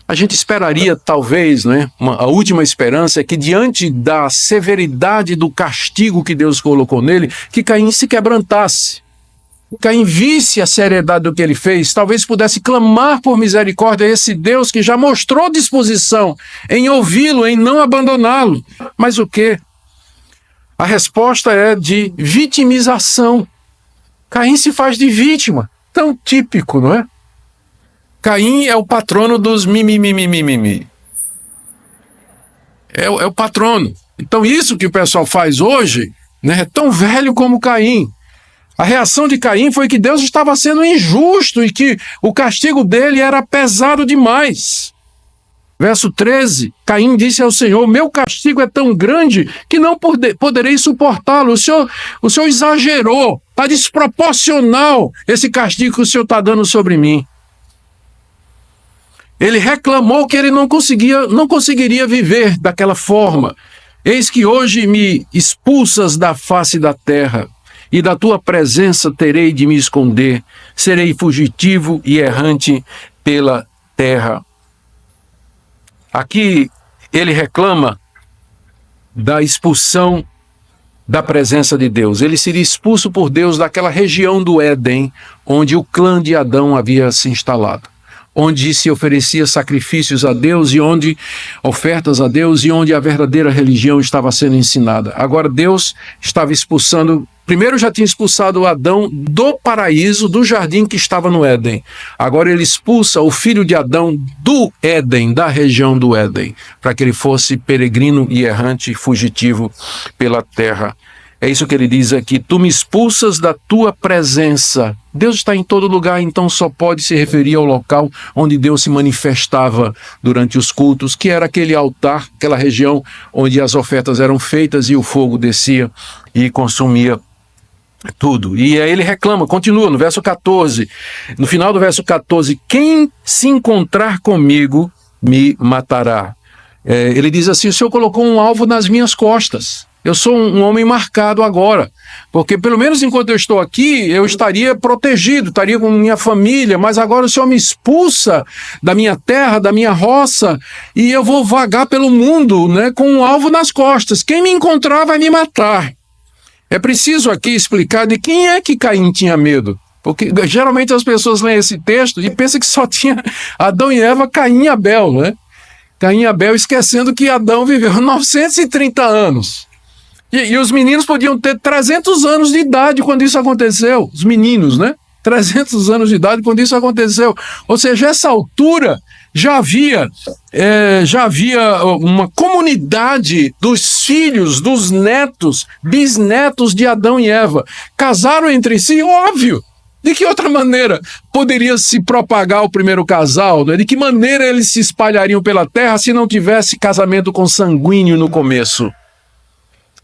S1: A gente esperaria, talvez, né, a última esperança é que, diante da severidade do castigo que Deus colocou nele, que Caim se quebrantasse. Caim visse a seriedade do que ele fez, talvez pudesse clamar por misericórdia a esse Deus que já mostrou disposição em ouvi-lo, em não abandoná-lo. Mas o quê? A resposta é de vitimização. Caim se faz de vítima. Tão típico, não é? Caim é o patrono dos mimimi. é o patrono. Então isso que o pessoal faz hoje, né, é tão velho como Caim. A reação de Caim foi que Deus estava sendo injusto e que o castigo dele era pesado demais. Verso 13, Caim disse ao Senhor: meu castigo é tão grande que não poderei suportá-lo. O Senhor exagerou, está desproporcional esse castigo que o Senhor está dando sobre mim. Ele reclamou que ele não conseguiria viver daquela forma. Eis que hoje me expulsas da face da terra, e da tua presença terei de me esconder, serei fugitivo e errante pela terra. Aqui ele reclama da expulsão da presença de Deus. Ele seria expulso por Deus daquela região do Éden, onde o clã de Adão havia se instalado, onde se oferecia sacrifícios a Deus e onde ofertas a Deus e onde a verdadeira religião estava sendo ensinada. Agora Deus estava expulsando, primeiro já tinha expulsado Adão do paraíso, do jardim que estava no Éden. Agora ele expulsa o filho de Adão do Éden, da região do Éden, para que ele fosse peregrino e errante, fugitivo pela terra. É isso que ele diz aqui: tu me expulsas da tua presença. Deus está em todo lugar, então só pode se referir ao local onde Deus se manifestava durante os cultos, que era aquele altar, aquela região onde as ofertas eram feitas e o fogo descia e consumia tudo. E aí ele reclama, continua no verso 14, no final do verso 14, quem se encontrar comigo me matará. Ele diz assim: o Senhor colocou um alvo nas minhas costas. Eu sou um homem marcado agora, porque pelo menos enquanto eu estou aqui, eu estaria protegido, estaria com minha família, mas agora o Senhor me expulsa da minha terra, da minha roça, e eu vou vagar pelo mundo, né, com um alvo nas costas. Quem me encontrar vai me matar. É preciso aqui explicar de quem é que Caim tinha medo, porque geralmente as pessoas leem esse texto e pensam que só tinha Adão e Eva, Caim e Abel, né? Caim e Abel, esquecendo que Adão viveu 930 anos. E os meninos podiam ter 300 anos de idade quando isso aconteceu. Os meninos, né? 300 anos de idade quando isso aconteceu. Ou seja, essa altura já havia uma comunidade dos filhos, dos netos, bisnetos de Adão e Eva. Casaram entre si, óbvio. De que outra maneira poderia se propagar o primeiro casal? Né? De que maneira eles se espalhariam pela terra se não tivesse casamento consanguíneo no começo?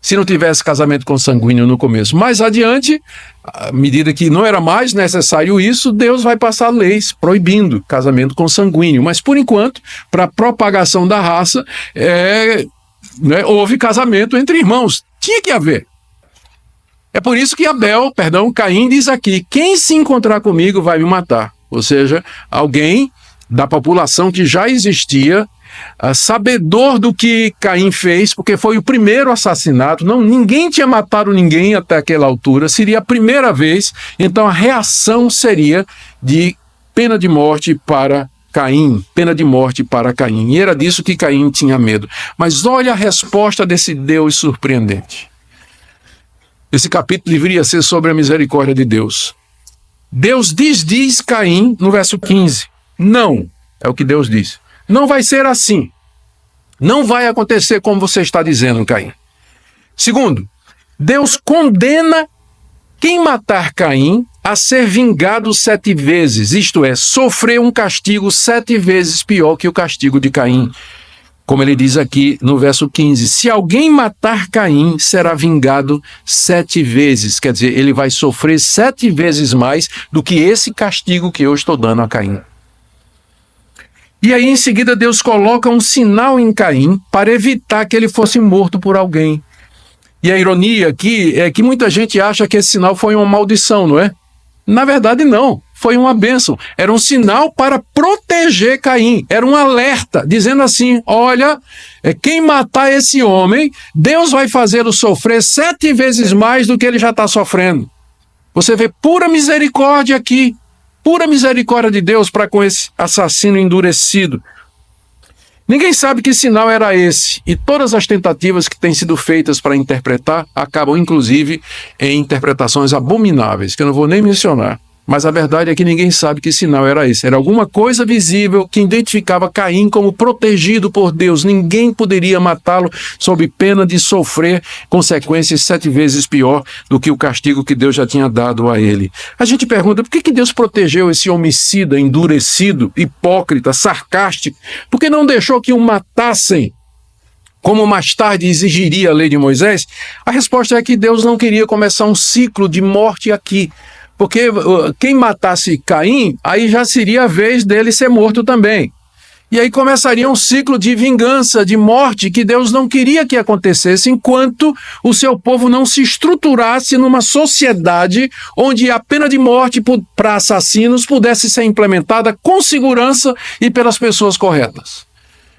S1: Se não tivesse casamento consanguíneo no começo. Mais adiante, à medida que não era mais necessário isso, Deus vai passar leis proibindo casamento consanguíneo. Mas, por enquanto, para a propagação da raça, houve casamento entre irmãos. Tinha que haver. É por isso que Caim diz aqui: quem se encontrar comigo vai me matar. Ou seja, alguém da população que já existia, sabedor do que Caim fez, porque foi o primeiro assassinato, ninguém tinha matado ninguém até aquela altura, seria a primeira vez, então a reação seria de pena de morte para Caim, pena de morte para Caim, e era disso que Caim tinha medo. Mas olha a resposta desse Deus surpreendente. Esse capítulo deveria ser sobre a misericórdia de Deus. Deus diz Caim no verso 15, não, é o que Deus diz. Não vai ser assim. Não vai acontecer como você está dizendo, Caim. Segundo, Deus condena quem matar Caim a ser vingado 7 vezes, isto é, sofrer um castigo 7 vezes pior que o castigo de Caim. Como ele diz aqui no verso 15, se alguém matar Caim, será vingado 7 vezes. Quer dizer, ele vai sofrer 7 vezes mais do que esse castigo que eu estou dando a Caim. E aí, em seguida, Deus coloca um sinal em Caim para evitar que ele fosse morto por alguém. E a ironia aqui é que muita gente acha que esse sinal foi uma maldição, não é? Na verdade, não. Foi uma bênção. Era um sinal para proteger Caim. Era um alerta, dizendo assim: olha, quem matar esse homem, Deus vai fazê-lo sofrer 7 vezes mais do que ele já está sofrendo. Você vê pura misericórdia aqui. Pura misericórdia de Deus para com esse assassino endurecido. Ninguém sabe que sinal era esse, e todas as tentativas que têm sido feitas para interpretar acabam, inclusive, em interpretações abomináveis, que eu não vou nem mencionar. Mas a verdade é que ninguém sabe que sinal era esse. Era alguma coisa visível que identificava Caim como protegido por Deus. Ninguém poderia matá-lo sob pena de sofrer consequências 7 vezes pior do que o castigo que Deus já tinha dado a ele. A gente pergunta, por que Deus protegeu esse homicida endurecido, hipócrita, sarcástico? Por que não deixou que o matassem, como mais tarde exigiria a lei de Moisés? A resposta é que Deus não queria começar um ciclo de morte aqui. Porque quem matasse Caim, aí já seria a vez dele ser morto também. E aí começaria um ciclo de vingança, de morte, que Deus não queria que acontecesse enquanto o seu povo não se estruturasse numa sociedade onde a pena de morte para assassinos pudesse ser implementada com segurança e pelas pessoas corretas.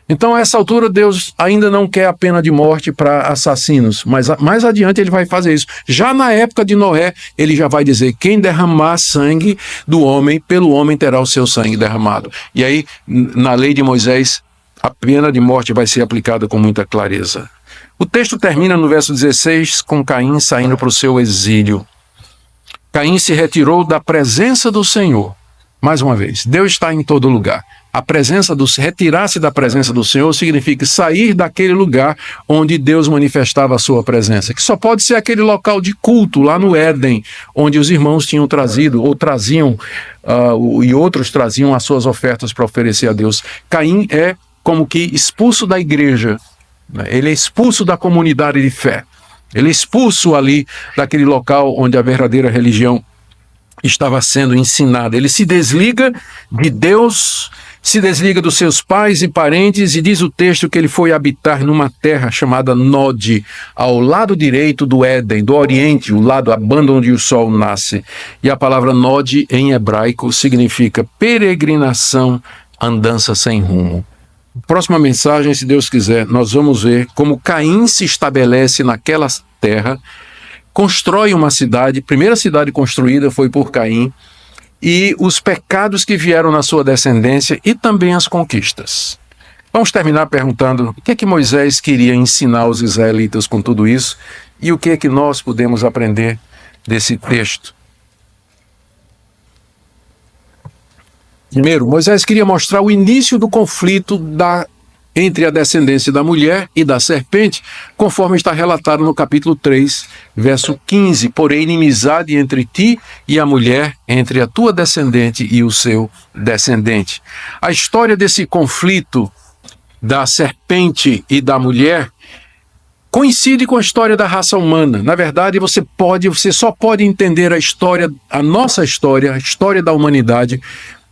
S1: Então, a essa altura, Deus ainda não quer a pena de morte para assassinos, mas mais adiante ele vai fazer isso. Já na época de Noé, ele já vai dizer, quem derramar sangue do homem, pelo homem terá o seu sangue derramado. E aí, na lei de Moisés, a pena de morte vai ser aplicada com muita clareza. O texto termina no verso 16, com Caim saindo para o seu exílio. Caim se retirou da presença do Senhor. Mais uma vez, Deus está em todo lugar. Retirar-se da presença do Senhor significa sair daquele lugar onde Deus manifestava a sua presença, que só pode ser aquele local de culto lá no Éden, onde os irmãos tinham trazido, ou traziam, e outros traziam as suas ofertas para oferecer a Deus. Caim é como que expulso da igreja, né? Ele é expulso da comunidade de fé, ele é expulso ali daquele local onde a verdadeira religião estava sendo ensinada. Ele se desliga de Deus, se desliga dos seus pais e parentes, e diz o texto que ele foi habitar numa terra chamada Nod, ao lado direito do Éden, do Oriente, o lado, a banda onde o sol nasce. E a palavra Nod em hebraico significa peregrinação, andança sem rumo. Próxima mensagem, se Deus quiser, nós vamos ver como Caim se estabelece naquela terra, constrói uma cidade, a primeira cidade construída foi por Caim, e os pecados que vieram na sua descendência e também as conquistas. Vamos terminar perguntando o que é que Moisés queria ensinar aos israelitas com tudo isso e o que é que nós podemos aprender desse texto. Primeiro, Moisés queria mostrar o início do conflito entre a descendência da mulher e da serpente, conforme está relatado no capítulo 3, verso 15. Porém, inimizade entre ti e a mulher, entre a tua descendente e o seu descendente. A história desse conflito da serpente e da mulher coincide com a história da raça humana. Na verdade, você só pode entender a nossa história, a história da humanidade,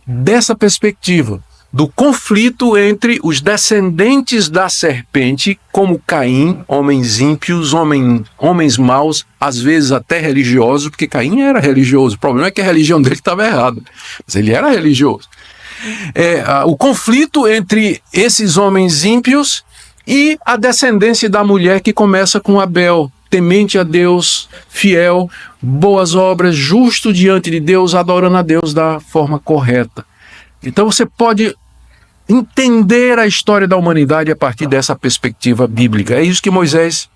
S1: dessa perspectiva, do conflito entre os descendentes da serpente, como Caim, homens ímpios, homens maus, às vezes até religiosos, porque Caim era religioso. O problema é que a religião dele estava errada, mas ele era religioso. O conflito entre esses homens ímpios e a descendência da mulher, que começa com Abel, temente a Deus, fiel, boas obras, justo diante de Deus, adorando a Deus da forma correta. Então você pode entender a história da humanidade a partir dessa perspectiva bíblica. É isso que Moisés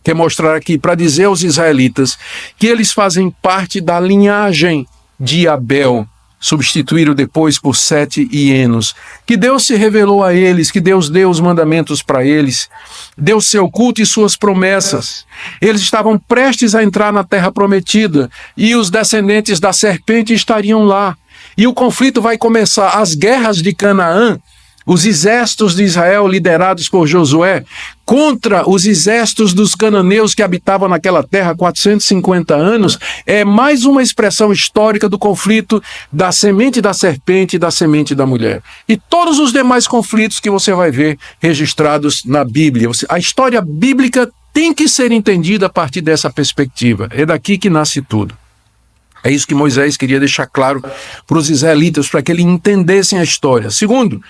S1: quer mostrar aqui, para dizer aos israelitas que eles fazem parte da linhagem de Abel, substituíram depois por Sete e Enos, que Deus se revelou a eles, que Deus deu os mandamentos para eles, deu seu culto e suas promessas. Eles estavam prestes a entrar na terra prometida e os descendentes da serpente estariam lá. E o conflito vai começar. As guerras de Canaã, os exércitos de Israel liderados por Josué, contra os exércitos dos cananeus que habitavam naquela terra há 450 anos, é mais uma expressão histórica do conflito da semente da serpente e da semente da mulher. E todos os demais conflitos que você vai ver registrados na Bíblia. A história bíblica tem que ser entendida a partir dessa perspectiva. É daqui que nasce tudo. É isso que Moisés queria deixar claro para os israelitas, para que eles entendessem a história. Segundo,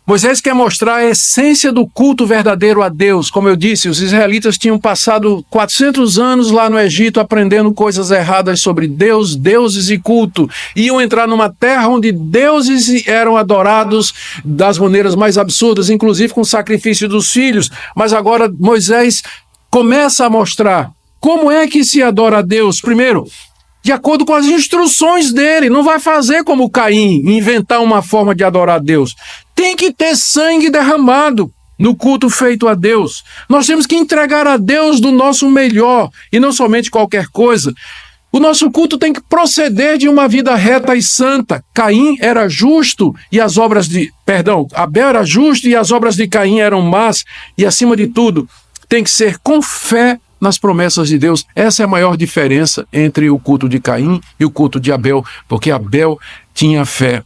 S1: Moisés quer mostrar a essência do culto verdadeiro a Deus. Como eu disse, os israelitas tinham passado 400 anos lá no Egito aprendendo coisas erradas sobre Deus, deuses e culto. Iam entrar numa terra onde deuses eram adorados das maneiras mais absurdas, inclusive com o sacrifício dos filhos. Mas agora Moisés começa a mostrar como é que se adora a Deus. Primeiro, de acordo com as instruções dele. Não vai fazer como Caim, inventar uma forma de adorar a Deus. Tem que ter sangue derramado no culto feito a Deus. Nós temos que entregar a Deus do nosso melhor e não somente qualquer coisa. O nosso culto tem que proceder de uma vida reta e santa. Caim era justo e as obras de... Abel era justo e as obras de Caim eram más. E, acima de tudo, tem que ser com fé nas promessas de Deus. Essa é a maior diferença entre o culto de Caim e o culto de Abel, porque Abel tinha fé.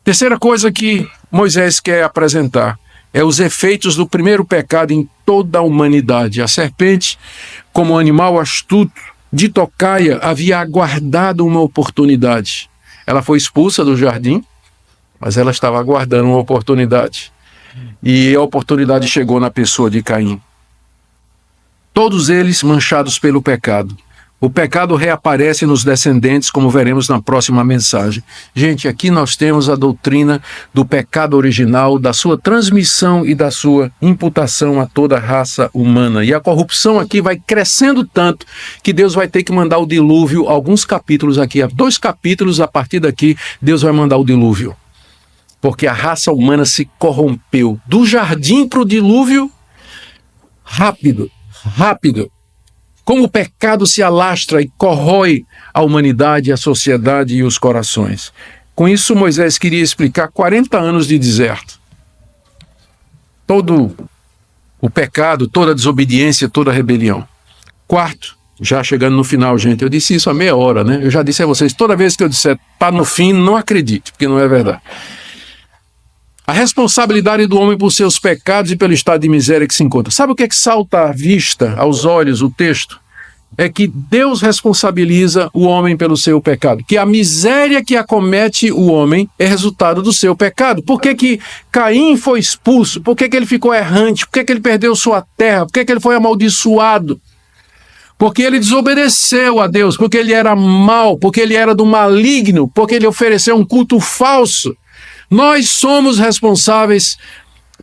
S1: Terceira coisa que Moisés quer apresentar é os efeitos do primeiro pecado em toda a humanidade. A serpente, como animal astuto, de tocaia, havia aguardado uma oportunidade. Ela foi expulsa do jardim, mas ela estava aguardando uma oportunidade. E a oportunidade chegou na pessoa de Caim. Todos eles manchados pelo pecado. O pecado reaparece nos descendentes, como veremos na próxima mensagem. Gente, aqui nós temos a doutrina do pecado original, da sua transmissão e da sua imputação a toda a raça humana. E a corrupção aqui vai crescendo tanto que Deus vai ter que mandar o dilúvio, alguns capítulos aqui, 2 capítulos a partir daqui, Deus vai mandar o dilúvio. Porque a raça humana se corrompeu. Do jardim para o dilúvio, rápido. Como o pecado se alastra e corrói a humanidade, a sociedade e os corações. Com isso, Moisés queria explicar 40 anos de deserto. Todo o pecado, toda a desobediência, toda a rebelião. Quarto, já chegando no final, gente, eu disse isso há meia hora, né? Eu já disse a vocês, toda vez que eu disser tá no fim, não acredite, porque não é verdade. A responsabilidade do homem por seus pecados e pelo estado de miséria que se encontra. Sabe o que é que salta à vista, aos olhos, o texto? É que Deus responsabiliza o homem pelo seu pecado. Que a miséria que acomete o homem é resultado do seu pecado. Por que que Caim foi expulso? Por que que ele ficou errante? Por que que ele perdeu sua terra? Por que que ele foi amaldiçoado? Porque ele desobedeceu a Deus, porque ele era mau, porque ele era do maligno, porque ele ofereceu um culto falso. Nós somos responsáveis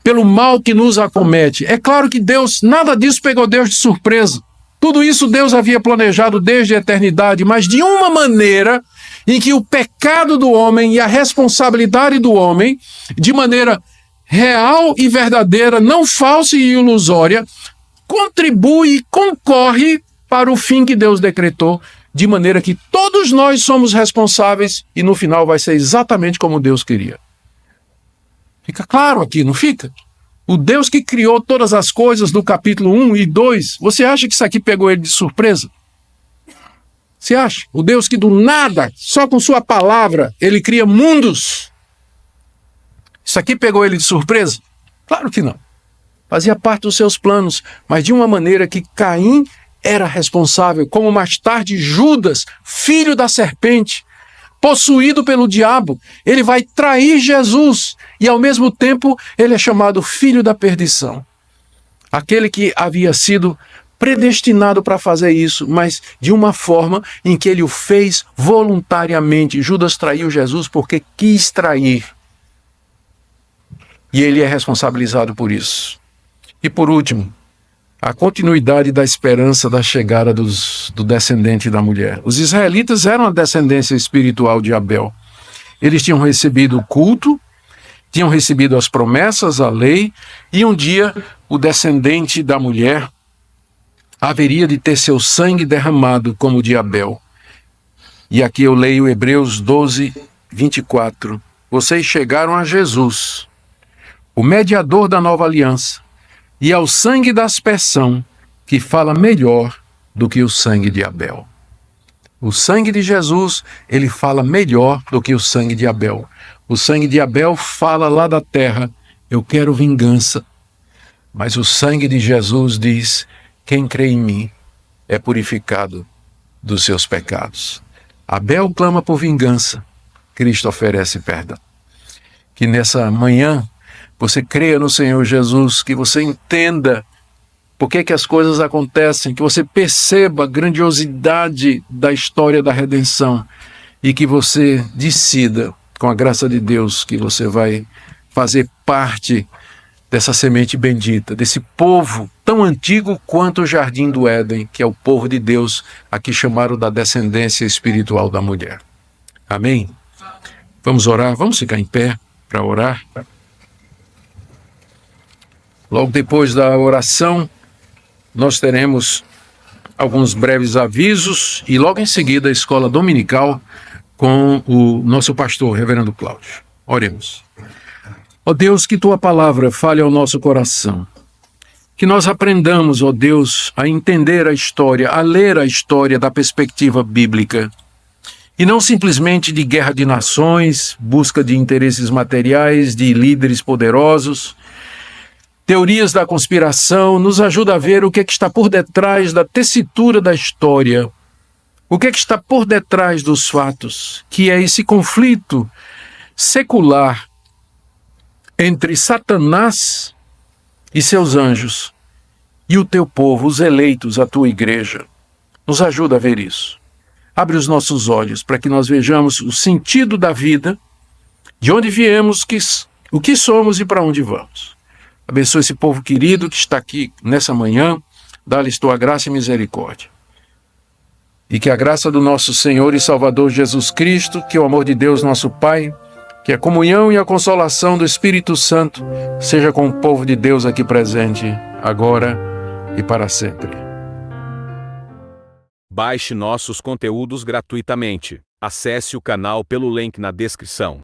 S1: pelo mal que nos acomete. É claro que Deus, nada disso pegou Deus de surpresa. Tudo isso Deus havia planejado desde a eternidade, mas de uma maneira em que o pecado do homem e a responsabilidade do homem, de maneira real e verdadeira, não falsa e ilusória, contribui e concorre para o fim que Deus decretou, de maneira que todos nós somos responsáveis e no final vai ser exatamente como Deus queria. Fica claro aqui, não fica? O Deus que criou todas as coisas do capítulo 1 e 2, você acha que isso aqui pegou ele de surpresa? Você acha? O Deus que do nada, só com sua palavra, ele cria mundos. Isso aqui pegou ele de surpresa? Claro que não. Fazia parte dos seus planos, mas de uma maneira que Caim era responsável, como mais tarde Judas, filho da serpente, possuído pelo diabo, ele vai trair Jesus e ao mesmo tempo ele é chamado filho da perdição. Aquele que havia sido predestinado para fazer isso, mas de uma forma em que ele o fez voluntariamente. Judas traiu Jesus porque quis trair. E ele é responsabilizado por isso. E por último, a continuidade da esperança da chegada do descendente da mulher. Os israelitas eram a descendência espiritual de Abel. Eles tinham recebido o culto, tinham recebido as promessas, a lei, e um dia o descendente da mulher haveria de ter seu sangue derramado como o de Abel. E aqui eu leio Hebreus 12, 24. Vocês chegaram a Jesus, o mediador da nova aliança, e ao sangue da aspersão, que fala melhor do que o sangue de Abel. O sangue de Jesus, ele fala melhor do que o sangue de Abel. O sangue de Abel fala lá da terra, eu quero vingança. Mas o sangue de Jesus diz, quem crê em mim é purificado dos seus pecados. Abel clama por vingança, Cristo oferece perdão. Que nessa manhã você creia no Senhor Jesus, que você entenda por que as coisas acontecem, que você perceba a grandiosidade da história da redenção e que você decida, com a graça de Deus, que você vai fazer parte dessa semente bendita, desse povo tão antigo quanto o jardim do Éden, que é o povo de Deus, aqui chamaram da descendência espiritual da mulher. Amém? Vamos orar, vamos ficar em pé para orar. Logo depois da oração, nós teremos alguns breves avisos e logo em seguida a escola dominical com o nosso pastor, reverendo Cláudio. Oremos. Ó Deus, que tua palavra fale ao nosso coração. Que nós aprendamos, ó Deus, a entender a história, a ler a história da perspectiva bíblica. E não simplesmente de guerra de nações, busca de interesses materiais, de líderes poderosos. Teorias da conspiração nos ajuda a ver o que é que está por detrás da tessitura da história. O que é que está por detrás dos fatos, que é esse conflito secular entre Satanás e seus anjos e o teu povo, os eleitos, a tua igreja. Nos ajuda a ver isso. Abre os nossos olhos para que nós vejamos o sentido da vida, de onde viemos, o que somos e para onde vamos. Abençoa esse povo querido que está aqui nessa manhã, dá-lhes tua graça e misericórdia. E que a graça do nosso Senhor e Salvador Jesus Cristo, que o amor de Deus nosso Pai, que a comunhão e a consolação do Espírito Santo seja com o povo de Deus aqui presente, agora e para sempre.
S2: Baixe nossos conteúdos gratuitamente. Acesse o canal pelo link na descrição.